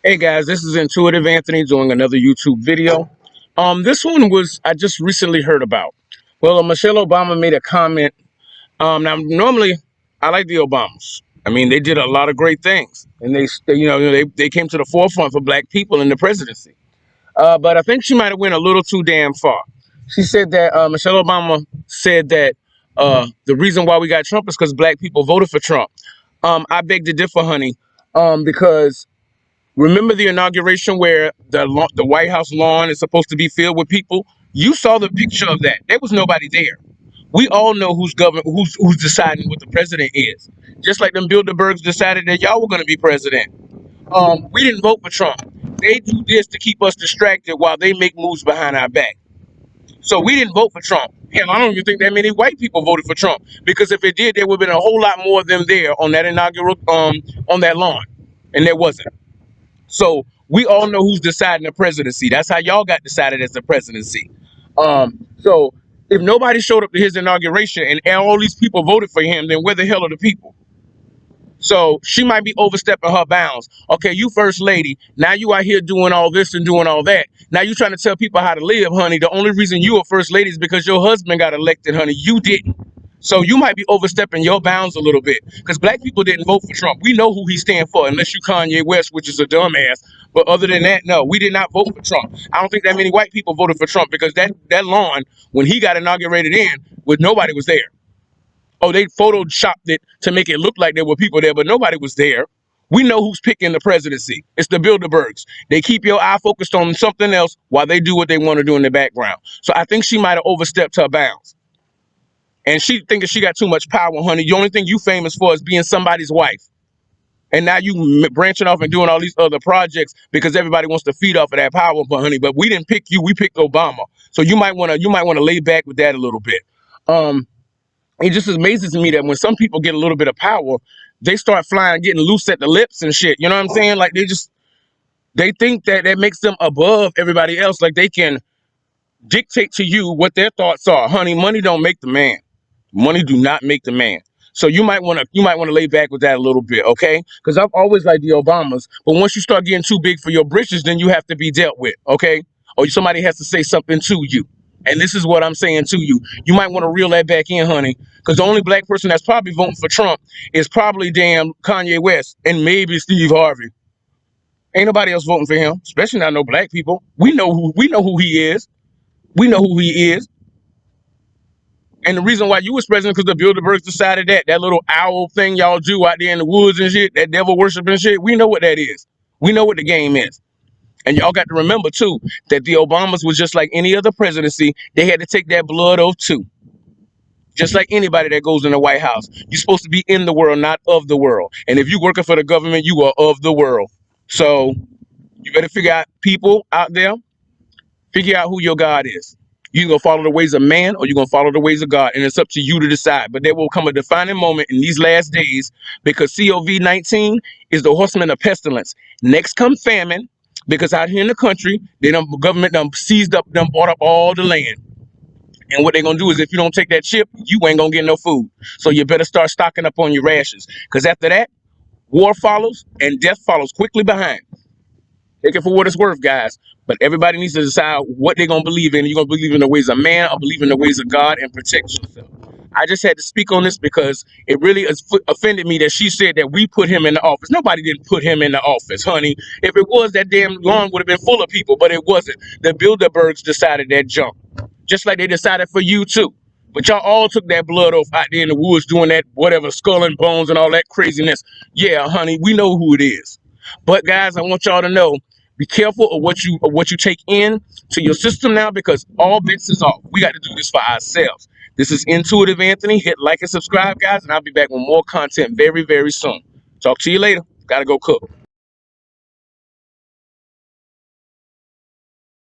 Hey guys, this is Intuitive Anthony doing another YouTube video. This one was I just recently heard about. Well, Michelle Obama made a comment. Now normally I like the Obamas. I mean, they did a lot of great things, and they came to the forefront for Black people in the presidency. But I think she might have went a little too damn far. She said that Michelle Obama said that the reason why we got Trump is because Black people voted for Trump. I beg to differ, honey, because remember the inauguration where the White House lawn is supposed to be filled with people? You saw the picture of that. There was nobody there. We all know who's deciding what the president is. Just like them Bilderbergs decided that y'all were going to be president. We didn't vote for Trump. They do this to keep us distracted while they make moves behind our back. So we didn't vote for Trump. Hell, I don't even think that many white people voted for Trump, because if it did, there would have been a whole lot more of them there on that inaugural on that lawn, and there wasn't. So we all know who's deciding the presidency. That's how y'all got decided as the presidency. So if nobody showed up to his inauguration and all these people voted for him, then where the hell are the people? So she might be overstepping her bounds. Okay, you first lady. Now you out here doing all this and doing all that. Now you trying to tell people how to live, honey. The only reason you are first lady is because your husband got elected, honey. You didn't. So you might be overstepping your bounds a little bit, because Black people didn't vote for Trump. We know who he stands for, unless you Kanye West, which is a dumbass. But other than that, no, we did not vote for Trump. I don't think that many white people voted for Trump, because that lawn, when he got inaugurated in, with nobody was there. Oh, they photoshopped it to make it look like there were people there, but nobody was there. We know who's picking the presidency. It's the Bilderbergs. They keep your eye focused on something else while they do what they want to do in the background. So I think she might have overstepped her bounds. And she thinking she got too much power, honey. The only thing you famous for is being somebody's wife. And now you branching off and doing all these other projects because everybody wants to feed off of that power, but honey. But we didn't pick you. We picked Obama. So you might want to lay back with that a little bit. Um, it just amazes me that when some people get a little bit of power, they start flying, getting loose at the lips and shit. You know what I'm saying? Like they think that that makes them above everybody else. Like they can dictate to you what their thoughts are. Honey, money don't make the man. Money do not make the man. So you might want to lay back with that a little bit, okay? Because I've always liked the Obamas, but once you start getting too big for your britches, then you have to be dealt with, okay? Or somebody has to say something to you. And this is what I'm saying to you. You might want to reel that back in, honey, because the only Black person that's probably voting for Trump is probably damn Kanye West and maybe Steve Harvey. Ain't nobody else voting for him, especially not no Black people. We know who he is. We know who he is. And the reason why you was president because the Bilderbergs decided that little owl thing y'all do out there in the woods and shit, that devil worshiping shit. We know what that is. We know what the game is. And y'all got to remember too that the Obamas was just like any other presidency. They had to take that blood oath too. Just like anybody that goes in the White House. You're supposed to be in the world, not of the world. And if you're working for the government, you are of the world. So you better figure out, people out there, figure out who your God is. You're going to follow the ways of man, or you're going to follow the ways of God. And it's up to you to decide. But there will come a defining moment in these last days, because COVID-19 is the horseman of pestilence. Next come famine, because out here in the country, the government done seized up, done bought up all the land. And what they're going to do is, if you don't take that chip, you ain't going to get no food. So you better start stocking up on your rations. Because after that, war follows and death follows quickly behind. Take it for what it's worth, guys. But everybody needs to decide what they're going to believe in. You're going to believe in the ways of man or believe in the ways of God, and protect yourself. I just had to speak on this because it really offended me that she said that we put him in the office. Nobody didn't put him in the office, honey. If it was, that damn lawn would have been full of people, but it wasn't. The Bilderbergs decided that jump, just like they decided for you, too. But y'all all took that blood oath out there in the woods doing that, whatever, skull and bones and all that craziness. Yeah, honey, we know who it is. But guys, I want y'all to know, be careful of what you take in to your system now, because all bets is off. We got to do this for ourselves. This is Intuitive Anthony. Hit like and subscribe, guys, and I'll be back with more content very, very soon. Talk to you later. Gotta go cook.